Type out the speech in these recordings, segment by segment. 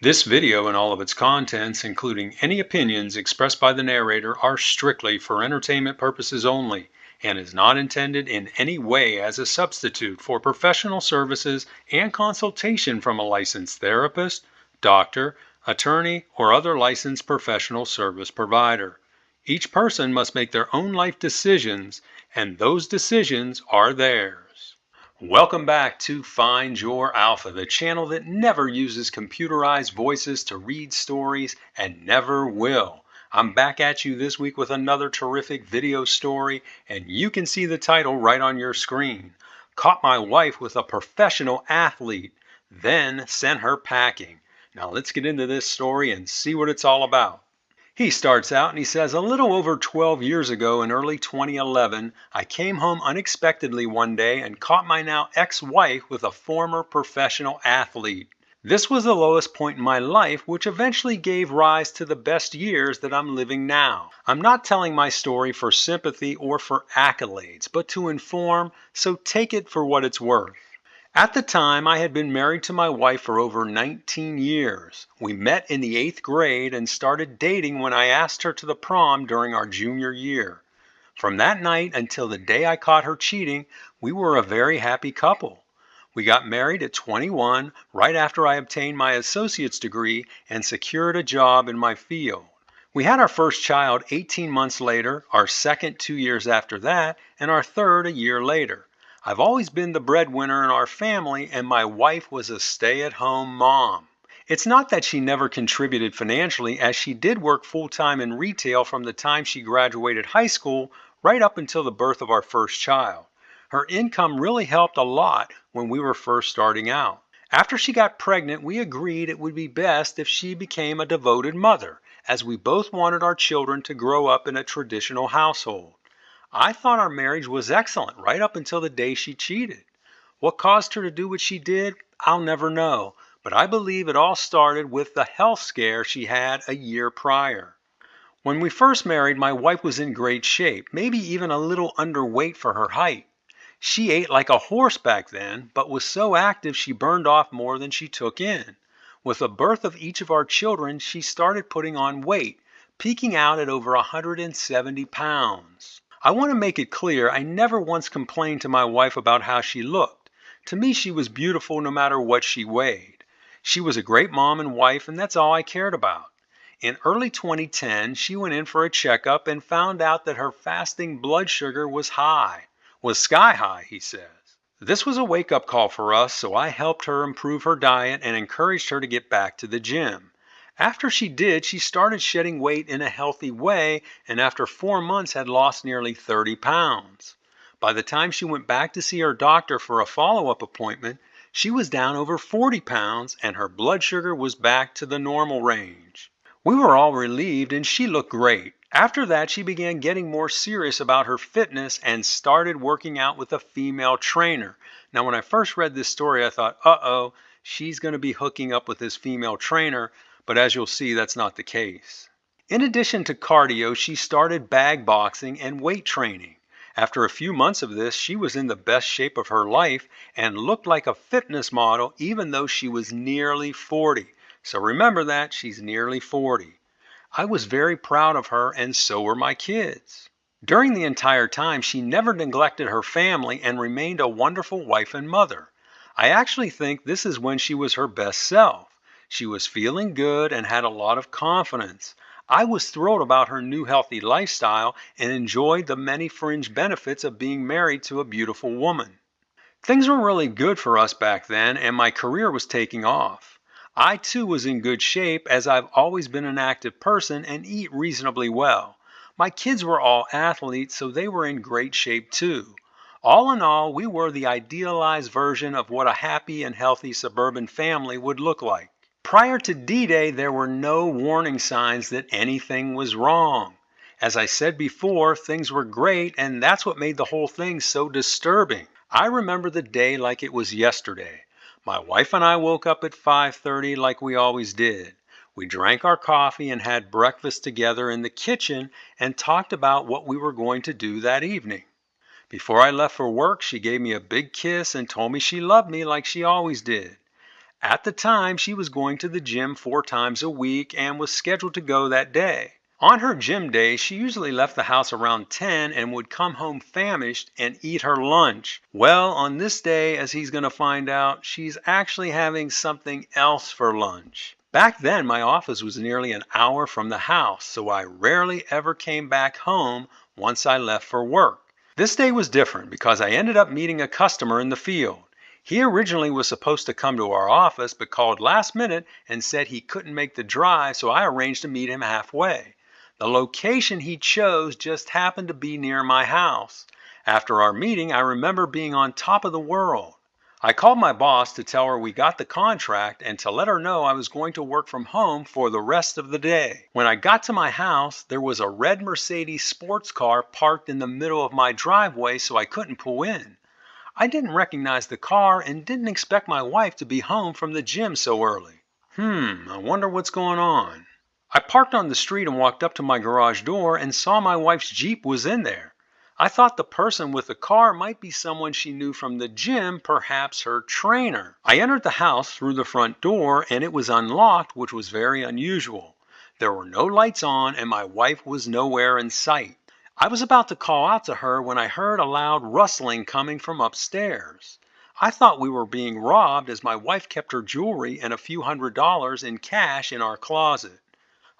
This video and all of its contents, including any opinions expressed by the narrator, are strictly for entertainment purposes only and is not intended in any way as a substitute for professional services and consultation from a licensed therapist, doctor, attorney, or other licensed professional service provider. Each person must make their own life decisions, and those decisions are theirs. Welcome back to Find Your Alpha, the channel that never uses computerized voices to read stories and never will. I'm back at you this week with another terrific video story, and you can see the title right on your screen. Caught my wife with a professional athlete, then sent her packing. Now let's get into this story and see what it's all about. He starts out and he says, a little over 12 years ago in early 2011, I came home unexpectedly one day and caught my now ex-wife with a former professional athlete. This was the lowest point in my life, which eventually gave rise to the best years that I'm living now. I'm not telling my story for sympathy or for accolades, but to inform, so take it for what it's worth. At the time, I had been married to my wife for over 19 years. We met in the 8th grade and started dating when I asked her to the prom during our junior year. From that night until the day I caught her cheating, we were a very happy couple. We got married at 21, right after I obtained my associate's degree and secured a job in my field. We had our first child 18 months later, our second 2 years after that, and our third a year later. I've always been the breadwinner in our family, and my wife was a stay-at-home mom. It's not that she never contributed financially, as she did work full-time in retail from the time she graduated high school right up until the birth of our first child. Her income really helped a lot when we were first starting out. After she got pregnant, we agreed it would be best if she became a devoted mother, as we both wanted our children to grow up in a traditional household. I thought our marriage was excellent right up until the day she cheated. What caused her to do what she did, I'll never know, but I believe it all started with the health scare she had a year prior. When we first married, my wife was in great shape, maybe even a little underweight for her height. She ate like a horse back then, but was so active she burned off more than she took in. With the birth of each of our children, she started putting on weight, peaking out at over 170 pounds. I want to make it clear I never once complained to my wife about how she looked. To me, she was beautiful no matter what she weighed. She was a great mom and wife, and that's all I cared about. In early 2010, she went in for a checkup and found out that her fasting blood sugar was sky high, he says. This was a wake-up call for us, so I helped her improve her diet and encouraged her to get back to the gym. After she did, she started shedding weight in a healthy way, and after 4 months had lost nearly 30 pounds. By the time she went back to see her doctor for a follow-up appointment, she was down over 40 pounds and her blood sugar was back to the normal range. We were all relieved and she looked great. After that, she began getting more serious about her fitness and started working out with a female trainer. Now, when I first read this story, I thought, uh-oh, she's going to be hooking up with this female trainer. But as you'll see, that's not the case. In addition to cardio, she started bag boxing and weight training. After a few months of this, she was in the best shape of her life and looked like a fitness model even though she was nearly 40. So remember that, she's nearly 40. I was very proud of her and so were my kids. During the entire time, she never neglected her family and remained a wonderful wife and mother. I actually think this is when she was her best self. She was feeling good and had a lot of confidence. I was thrilled about her new healthy lifestyle and enjoyed the many fringe benefits of being married to a beautiful woman. Things were really good for us back then and my career was taking off. I too was in good shape as I've always been an active person and eat reasonably well. My kids were all athletes, so they were in great shape too. All in all, we were the idealized version of what a happy and healthy suburban family would look like. Prior to D-Day, there were no warning signs that anything was wrong. As I said before, things were great, and that's what made the whole thing so disturbing. I remember the day like it was yesterday. My wife and I woke up at 5:30 like we always did. We drank our coffee and had breakfast together in the kitchen and talked about what we were going to do that evening. Before I left for work, she gave me a big kiss and told me she loved me like she always did. At the time, she was going to the gym 4 times a week and was scheduled to go that day. On her gym day, she usually left the house around 10 and would come home famished and eat her lunch. Well, on this day, as he's going to find out, she's actually having something else for lunch. Back then, my office was nearly an hour from the house, so I rarely ever came back home once I left for work. This day was different because I ended up meeting a customer in the field. He originally was supposed to come to our office but called last minute and said he couldn't make the drive, so I arranged to meet him halfway. The location he chose just happened to be near my house. After our meeting, I remember being on top of the world. I called my boss to tell her we got the contract and to let her know I was going to work from home for the rest of the day. When I got to my house, there was a red Mercedes sports car parked in the middle of my driveway, so I couldn't pull in. I didn't recognize the car and didn't expect my wife to be home from the gym so early. I wonder what's going on. I parked on the street and walked up to my garage door and saw my wife's Jeep was in there. I thought the person with the car might be someone she knew from the gym, perhaps her trainer. I entered the house through the front door and it was unlocked, which was very unusual. There were no lights on and my wife was nowhere in sight. I was about to call out to her when I heard a loud rustling coming from upstairs. I thought we were being robbed as my wife kept her jewelry and a few $100s in cash in our closet.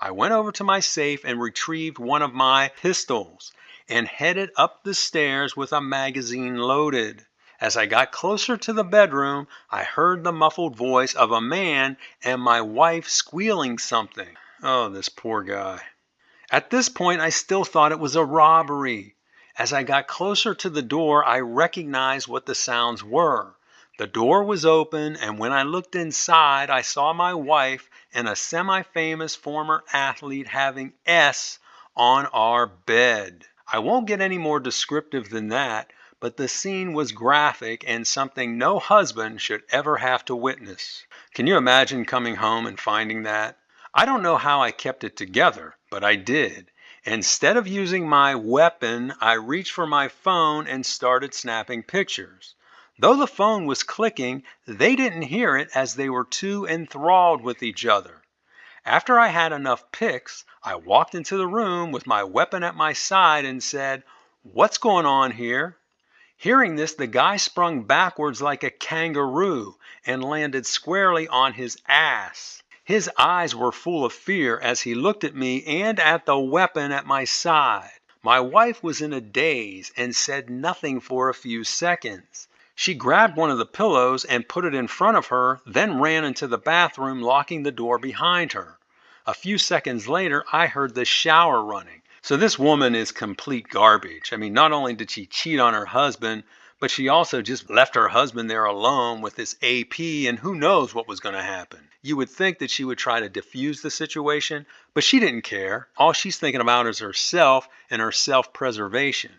I went over to my safe and retrieved one of my pistols and headed up the stairs with a magazine loaded. As I got closer to the bedroom, I heard the muffled voice of a man and my wife squealing something. Oh, this poor guy. At this point, I still thought it was a robbery. As I got closer to the door, I recognized what the sounds were. The door was open, and when I looked inside, I saw my wife and a semi-famous former athlete having S on our bed. I won't get any more descriptive than that, but the scene was graphic and something no husband should ever have to witness. Can you imagine coming home and finding that? I don't know how I kept it together, but I did. Instead of using my weapon, I reached for my phone and started snapping pictures. Though the phone was clicking, they didn't hear it as they were too enthralled with each other. After I had enough pics, I walked into the room with my weapon at my side and said, "What's going on here?" Hearing this, the guy sprung backwards like a kangaroo and landed squarely on his ass. His eyes were full of fear as he looked at me and at the weapon at my side. My wife was in a daze and said nothing for a few seconds. She grabbed one of the pillows and put it in front of her, then ran into the bathroom, locking the door behind her. A few seconds later, I heard the shower running. So this woman is complete garbage. I mean, not only did she cheat on her husband, but she also just left her husband there alone with this AP, and who knows what was going to happen. You would think that she would try to diffuse the situation, but she didn't care. All she's thinking about is herself and her self-preservation.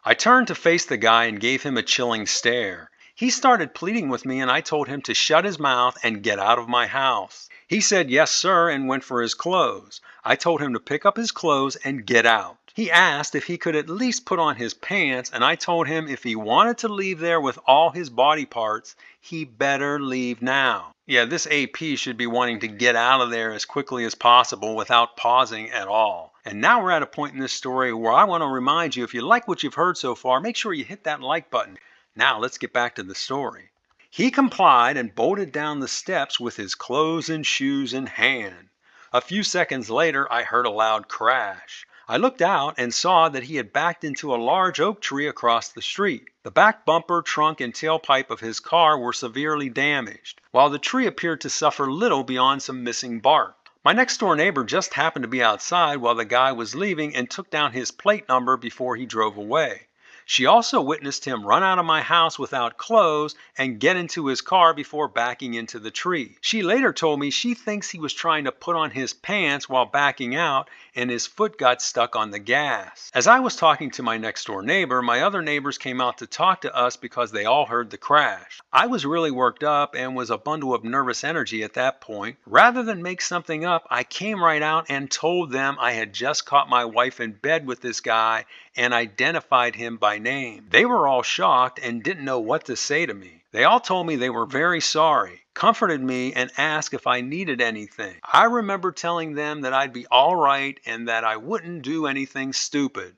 I turned to face the guy and gave him a chilling stare. He started pleading with me and I told him to shut his mouth and get out of my house. He said yes sir and went for his clothes. I told him to pick up his clothes and get out. He asked if he could at least put on his pants and I told him if he wanted to leave there with all his body parts, he better leave now. Yeah, this AP should be wanting to get out of there as quickly as possible without pausing at all. And now we're at a point in this story where I want to remind you, if you like what you've heard so far, make sure you hit that like button. Now let's get back to the story. He complied and bolted down the steps with his clothes and shoes in hand. A few seconds later, I heard a loud crash. I looked out and saw that he had backed into a large oak tree across the street. The back bumper, trunk, and tailpipe of his car were severely damaged, while the tree appeared to suffer little beyond some missing bark. My next door neighbor just happened to be outside while the guy was leaving and took down his plate number before he drove away. She also witnessed him run out of my house without clothes and get into his car before backing into the tree. She later told me she thinks he was trying to put on his pants while backing out and his foot got stuck on the gas. As I was talking to my next door neighbor, my other neighbors came out to talk to us because they all heard the crash. I was really worked up and was a bundle of nervous energy at that point. Rather than make something up, I came right out and told them I had just caught my wife in bed with this guy and identified him by name. They were all shocked and didn't know what to say to me. They all told me they were very sorry. comforted me, and asked if I needed anything. I remember telling them that I'd be all right and that I wouldn't do anything stupid.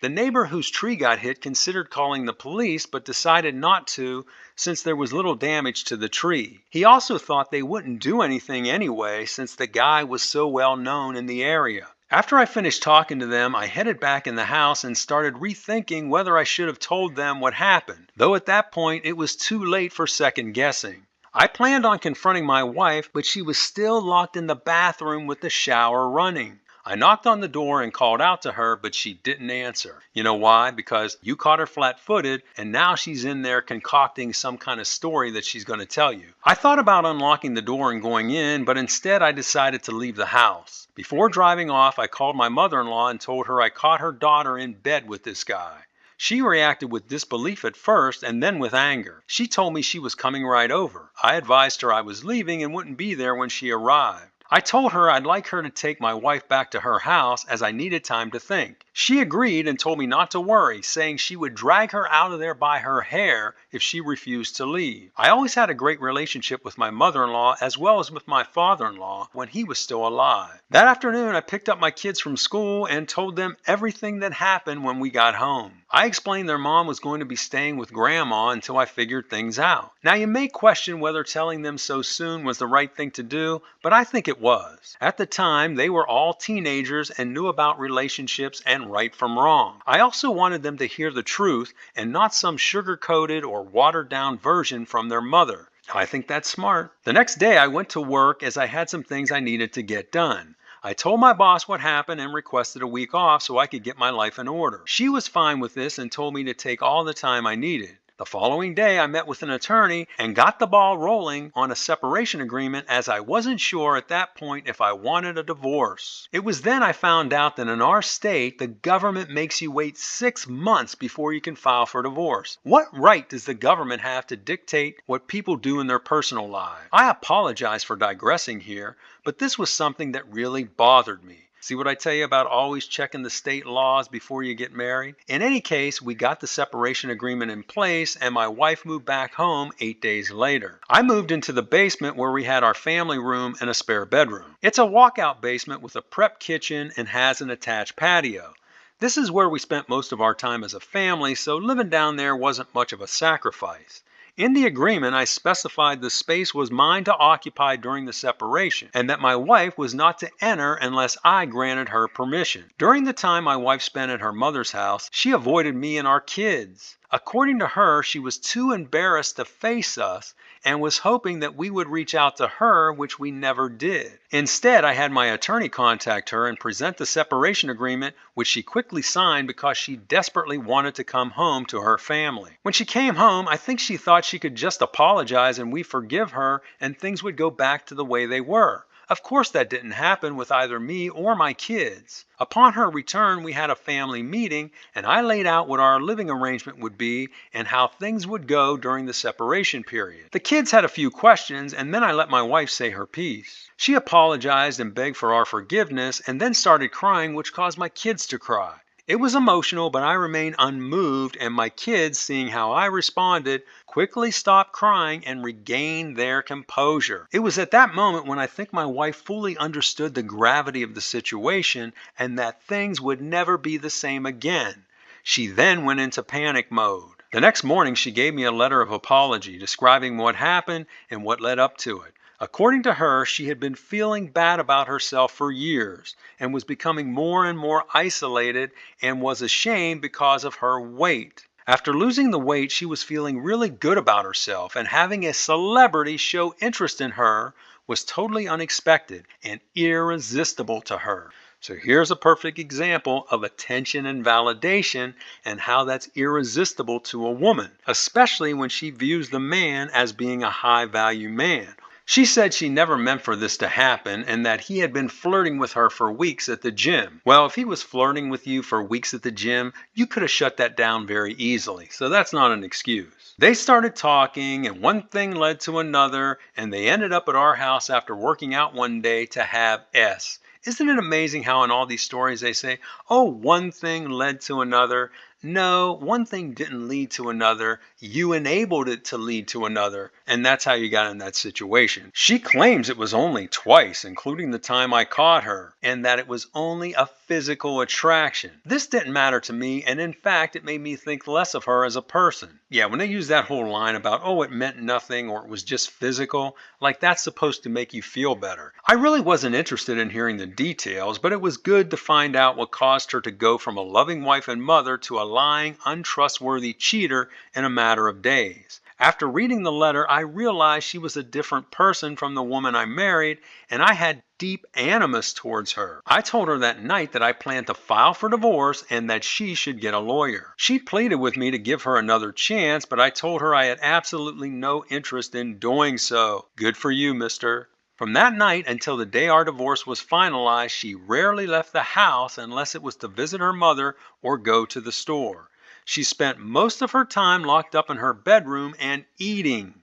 The neighbor whose tree got hit considered calling the police but decided not to since there was little damage to the tree. He also thought they wouldn't do anything anyway since the guy was so well known in the area. After I finished talking to them, I headed back in the house and started rethinking whether I should have told them what happened, though at that point it was too late for second guessing. I planned on confronting my wife, but she was still locked in the bathroom with the shower running. I knocked on the door and called out to her, but she didn't answer. You know why? Because you caught her flat-footed, and now she's in there concocting some kind of story that she's going to tell you. I thought about unlocking the door and going in, but instead I decided to leave the house. Before driving off, I called my mother-in-law and told her I caught her daughter in bed with this guy. She reacted with disbelief at first and then with anger. She told me she was coming right over. I advised her I was leaving and wouldn't be there when she arrived. I told her I'd like her to take my wife back to her house as I needed time to think. She agreed and told me not to worry, saying she would drag her out of there by her hair if she refused to leave. I always had a great relationship with my mother-in-law as well as with my father-in-law when he was still alive. That afternoon, I picked up my kids from school and told them everything that happened when we got home. I explained their mom was going to be staying with grandma until I figured things out. Now you may question whether telling them so soon was the right thing to do, but I think it was. At the time, they were all teenagers and knew about relationships and right from wrong. I also wanted them to hear the truth and not some sugar-coated or watered-down version from their mother. I think that's smart. The next day, I went to work as I had some things I needed to get done. I told my boss what happened and requested a week off so I could get my life in order. She was fine with this and told me to take all the time I needed. The following day, I met with an attorney and got the ball rolling on a separation agreement as I wasn't sure at that point if I wanted a divorce. It was then I found out that in our state, the government makes you wait 6 months before you can file for divorce. What right does the government have to dictate what people do in their personal lives? I apologize for digressing here, but this was something that really bothered me. See what I tell you about always checking the state laws before you get married? In any case, we got the separation agreement in place and my wife moved back home 8 days later. I moved into the basement where we had our family room and a spare bedroom. It's a walkout basement with a prep kitchen and has an attached patio. This is where we spent most of our time as a family, so living down there wasn't much of a sacrifice. In the agreement, I specified the space was mine to occupy during the separation and that my wife was not to enter unless I granted her permission. During the time my wife spent at her mother's house, she avoided me and our kids. According to her, she was too embarrassed to face us and was hoping that we would reach out to her, which we never did. Instead, I had my attorney contact her and present the separation agreement, which she quickly signed because she desperately wanted to come home to her family. When she came home, I think she thought she could just apologize and we forgive her and things would go back to the way they were. Of course, that didn't happen with either me or my kids. Upon her return, we had a family meeting and I laid out what our living arrangement would be and how things would go during the separation period. The kids had a few questions and then I let my wife say her piece. She apologized and begged for our forgiveness and then started crying, which caused my kids to cry. It was emotional, but I remained unmoved, and my kids, seeing how I responded, quickly stopped crying and regained their composure. It was at that moment when I think my wife fully understood the gravity of the situation and that things would never be the same again. She then went into panic mode. The next morning, she gave me a letter of apology describing what happened and what led up to it. According to her, she had been feeling bad about herself for years and was becoming more and more isolated and was ashamed because of her weight. After losing the weight, she was feeling really good about herself, and having a celebrity show interest in her was totally unexpected and irresistible to her. So here's a perfect example of attention and validation and how that's irresistible to a woman, especially when she views the man as being a high-value man. She said she never meant for this to happen and that he had been flirting with her for weeks at the gym. Well, if he was flirting with you for weeks at the gym, you could have shut that down very easily, so that's not an excuse. They started talking and one thing led to another and they ended up at our house after working out one day to have S. Isn't it amazing how in all these stories they say, oh, one thing led to another? No, one thing didn't lead to another. You enabled it to lead to another, and that's how you got in that situation. She claims it was only twice, including the time I caught her, and that it was only a physical attraction. This didn't matter to me, and in fact, it made me think less of her as a person. Yeah, when they use that whole line about, oh, it meant nothing or it was just physical, like that's supposed to make you feel better. I really wasn't interested in hearing the details, but it was good to find out what caused her to go from a loving wife and mother to a lying, untrustworthy cheater in a matter of days. After reading the letter, I realized she was a different person from the woman I married, and I had deep animus towards her. I told her that night that I planned to file for divorce and that she should get a lawyer. She pleaded with me to give her another chance, but I told her I had absolutely no interest in doing so. Good for you, mister. From that night until the day our divorce was finalized, she rarely left the house unless it was to visit her mother or go to the store. She spent most of her time locked up in her bedroom and eating.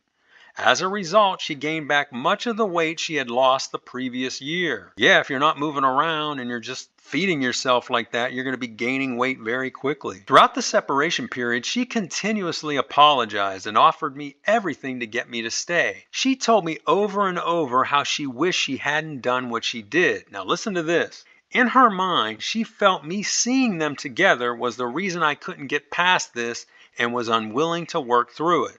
As a result, she gained back much of the weight she had lost the previous year. Yeah, if you're not moving around and you're just feeding yourself like that, you're going to be gaining weight very quickly. Throughout the separation period, she continuously apologized and offered me everything to get me to stay. She told me over and over how she wished she hadn't done what she did. Now listen to this. In her mind, she felt me seeing them together was the reason I couldn't get past this and was unwilling to work through it.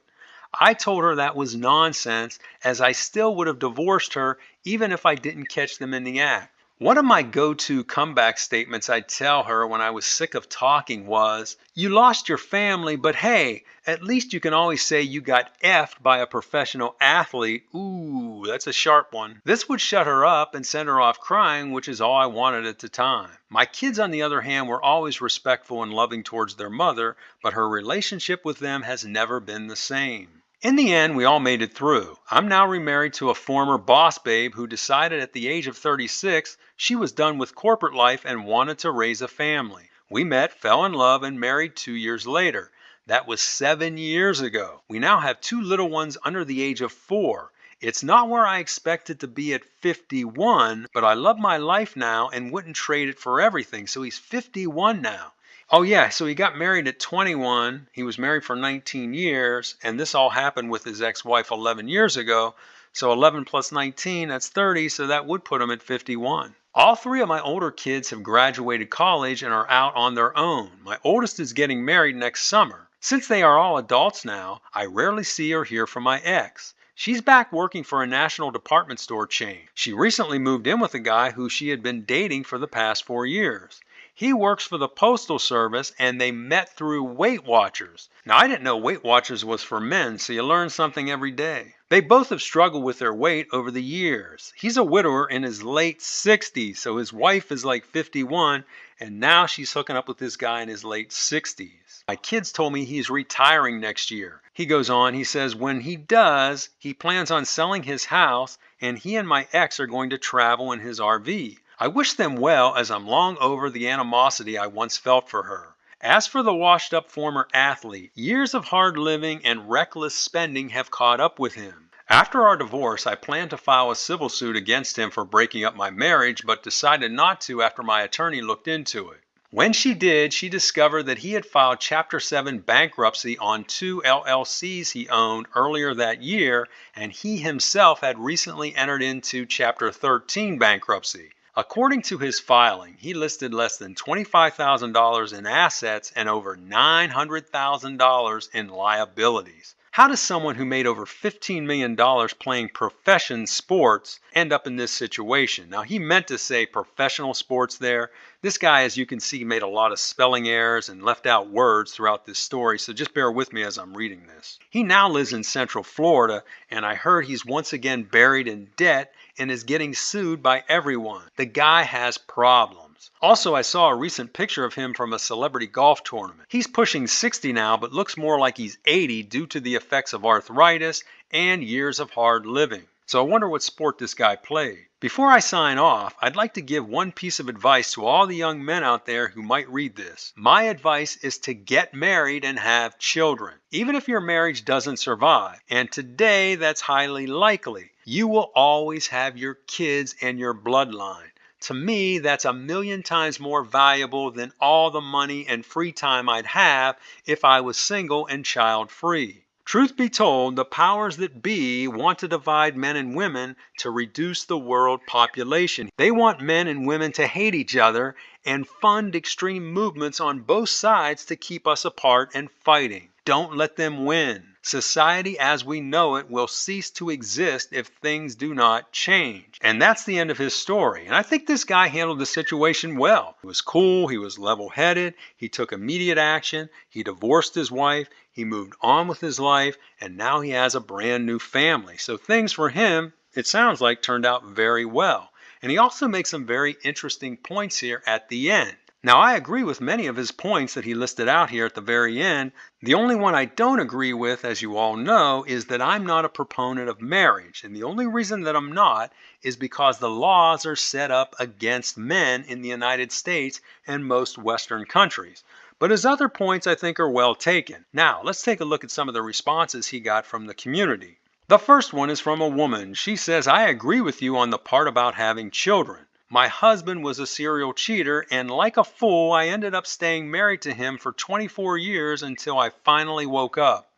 I told her that was nonsense, as I still would have divorced her even if I didn't catch them in the act. One of my go-to comeback statements I'd tell her when I was sick of talking was, "You lost your family, but hey, at least you can always say you got effed by a professional athlete." Ooh, that's a sharp one. This would shut her up and send her off crying, which is all I wanted at the time. My kids, on the other hand, were always respectful and loving towards their mother, but her relationship with them has never been the same. In the end, we all made it through. I'm now remarried to a former boss babe who decided at the age of 36 she was done with corporate life and wanted to raise a family. We met, fell in love, and married 2 years later. That was 7 years ago. We now have 2 little ones under the age of 4. It's not where I expected to be at 51, but I love my life now and wouldn't trade it for everything. So he's 51 now. Oh yeah, so he got married at 21. He was married for 19 years, and this all happened with his ex-wife 11 years ago. So 11 plus 19, that's 30, so that would put him at 51. All 3 of my older kids have graduated college and are out on their own. My oldest is getting married next summer. Since they are all adults now, I rarely see or hear from my ex. She's back working for a national department store chain. She recently moved in with a guy who she had been dating for the past 4 years. He works for the Postal Service, and they met through Weight Watchers. Now, I didn't know Weight Watchers was for men, so you learn something every day. They both have struggled with their weight over the years. He's a widower in his late 60s, so his wife is like 51, and now she's hooking up with this guy in his late 60s. My kids told me he's retiring next year. He goes on, he says when he does, he plans on selling his house, and he and my ex are going to travel in his RV. I wish them well, as I'm long over the animosity I once felt for her. As for the washed-up former athlete, years of hard living and reckless spending have caught up with him. After our divorce, I planned to file a civil suit against him for breaking up my marriage, but decided not to after my attorney looked into it. When she did, she discovered that he had filed Chapter 7 bankruptcy on 2 LLCs he owned earlier that year, and he himself had recently entered into Chapter 13 bankruptcy. According to his filing, he listed less than $25,000 in assets and over $900,000 in liabilities. How does someone who made over $15 million playing profession sports end up in this situation? Now, he meant to say professional sports there. This guy, as you can see, made a lot of spelling errors and left out words throughout this story, so just bear with me as I'm reading this. He now lives in Central Florida, and I heard he's once again buried in debt and is getting sued by everyone. The guy has problems. Also, I saw a recent picture of him from a celebrity golf tournament. He's pushing 60 now, but looks more like he's 80 due to the effects of arthritis and years of hard living. So I wonder what sport this guy played. Before I sign off, I'd like to give one piece of advice to all the young men out there who might read this. My advice is to get married and have children, even if your marriage doesn't survive. And today, that's highly likely. You will always have your kids and your bloodline. To me, that's a million times more valuable than all the money and free time I'd have if I was single and child free. Truth be told, the powers that be want to divide men and women to reduce the world population. They want men and women to hate each other and fund extreme movements on both sides to keep us apart and fighting. Don't let them win. Society as we know it will cease to exist if things do not change. And that's the end of his story. And I think this guy handled the situation well. He was cool, he was level-headed, he took immediate action, he divorced his wife, he moved on with his life, and now he has a brand new family. So things for him, it sounds like, turned out very well. And he also makes some very interesting points here at the end. Now, I agree with many of his points that he listed out here at the very end. The only one I don't agree with, as you all know, is that I'm not a proponent of marriage. And the only reason that I'm not is because the laws are set up against men in the United States and most Western countries. But his other points, I think, are well taken. Now, let's take a look at some of the responses he got from the community. The first one is from a woman. She says, I agree with you on the part about having children. My husband was a serial cheater, and like a fool, I ended up staying married to him for 24 years until I finally woke up.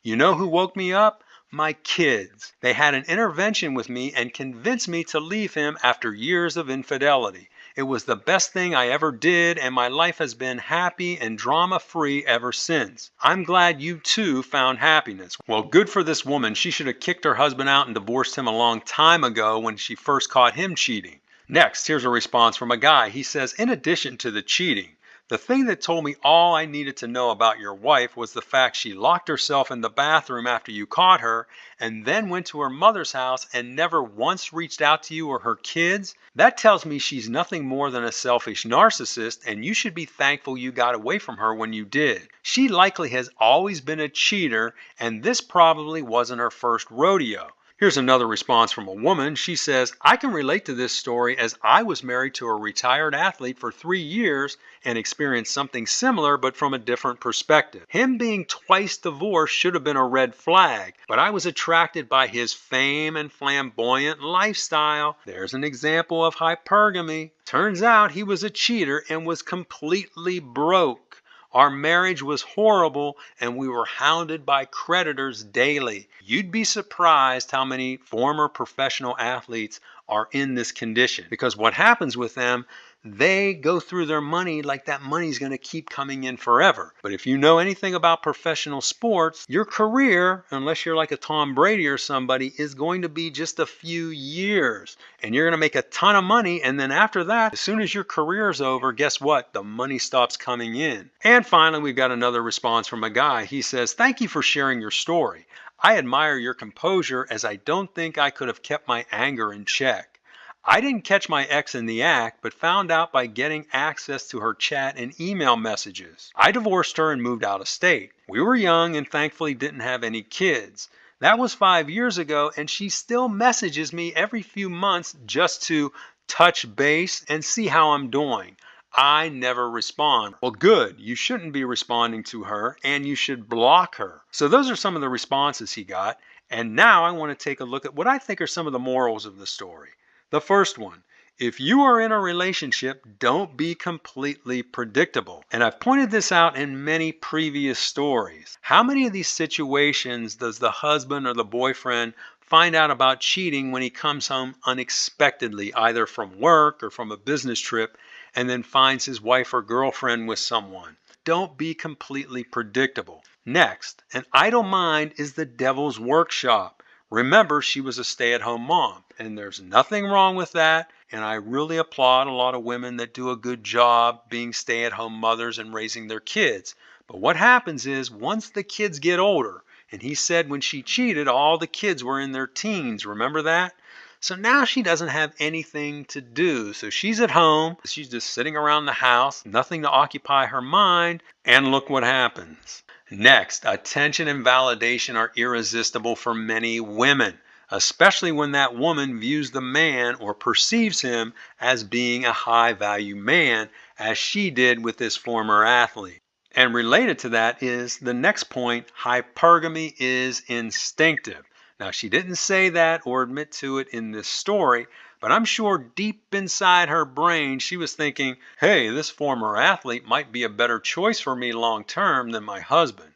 You know who woke me up? My kids. They had an intervention with me and convinced me to leave him after years of infidelity. It was the best thing I ever did, and my life has been happy and drama-free ever since. I'm glad you too found happiness. Well, good for this woman. She should have kicked her husband out and divorced him a long time ago when she first caught him cheating. Next, here's a response from a guy. He says, in addition to the cheating, the thing that told me all I needed to know about your wife was the fact she locked herself in the bathroom after you caught her and then went to her mother's house and never once reached out to you or her kids. That tells me she's nothing more than a selfish narcissist, and you should be thankful you got away from her when you did. She likely has always been a cheater, and this probably wasn't her first rodeo. Here's another response from a woman. She says, I can relate to this story as I was married to a retired athlete for 3 years and experienced something similar but from a different perspective. Him being twice divorced should have been a red flag, but I was attracted by his fame and flamboyant lifestyle. There's an example of hypergamy. Turns out he was a cheater and was completely broke. Our marriage was horrible and we were hounded by creditors daily. You'd be surprised how many former professional athletes are in this condition, because what happens with them, they go through their money like that money's going to keep coming in forever. But if you know anything about professional sports, your career, unless you're like a Tom Brady or somebody, is going to be just a few years. And you're going to make a ton of money. And then after that, as soon as your career is over, guess what? The money stops coming in. And finally, we've got another response from a guy. He says, thank you for sharing your story. I admire your composure, as I don't think I could have kept my anger in check. I didn't catch my ex in the act, but found out by getting access to her chat and email messages. I divorced her and moved out of state. We were young and thankfully didn't have any kids. That was 5 years ago, and she still messages me every few months just to touch base and see how I'm doing. I never respond. Well, good. You shouldn't be responding to her, and you should block her. So those are some of the responses he got. And now I want to take a look at what I think are some of the morals of the story. The first one, if you are in a relationship, don't be completely predictable. And I've pointed this out in many previous stories. How many of these situations does the husband or the boyfriend find out about cheating when he comes home unexpectedly, either from work or from a business trip, and then finds his wife or girlfriend with someone? Don't be completely predictable. Next, an idle mind is the devil's workshop. Remember, she was a stay-at-home mom, and there's nothing wrong with that, and I really applaud a lot of women that do a good job being stay-at-home mothers and raising their kids. But what happens is, once the kids get older, and he said when she cheated, all the kids were in their teens, remember that? So now she doesn't have anything to do. So she's at home, she's just sitting around the house, nothing to occupy her mind, and look what happens. Next, attention and validation are irresistible for many women, especially when that woman views the man or perceives him as being a high-value man, as she did with this former athlete. And related to that is the next point, hypergamy is instinctive. Now, she didn't say that or admit to it in this story, But I'm sure deep inside her brain, she was thinking, hey, this former athlete might be a better choice for me long term than my husband.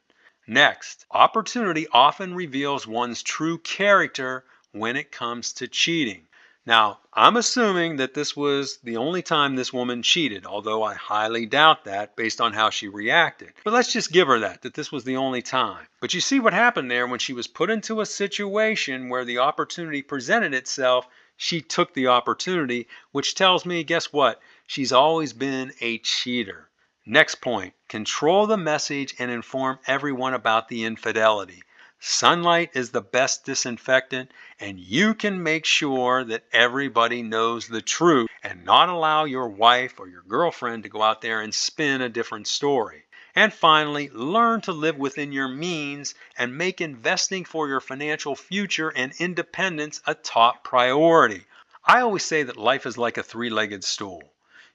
Next, opportunity often reveals one's true character when it comes to cheating. Now, I'm assuming that this was the only time this woman cheated, although I highly doubt that based on how she reacted. But let's just give her that this was the only time. But you see what happened there when she was put into a situation where the opportunity presented itself, she took the opportunity, which tells me, guess what? She's always been a cheater. Next point, control the message and inform everyone about the infidelity. Sunlight is the best disinfectant, and you can make sure that everybody knows the truth and not allow your wife or your girlfriend to go out there and spin a different story. And finally, learn to live within your means and make investing for your financial future and independence a top priority. I always say that life is like a three-legged stool.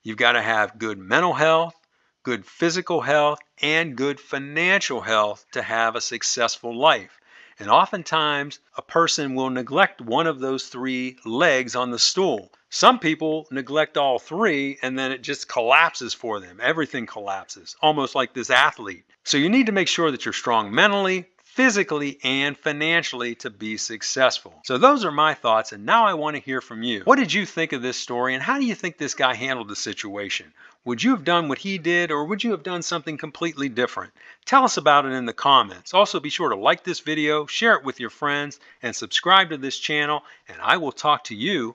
You've got to have good mental health, good physical health, and good financial health to have a successful life. And oftentimes, a person will neglect one of those three legs on the stool. Some people neglect all three, and then it just collapses for them. Everything collapses, almost like this athlete. So you need to make sure that you're strong mentally, physically, and financially to be successful. So those are my thoughts, and now I want to hear from you. What did you think of this story, and how do you think this guy handled the situation? Would you have done what he did, or would you have done something completely different? Tell us about it in the comments. Also, be sure to like this video, share it with your friends, and subscribe to this channel, and I will talk to you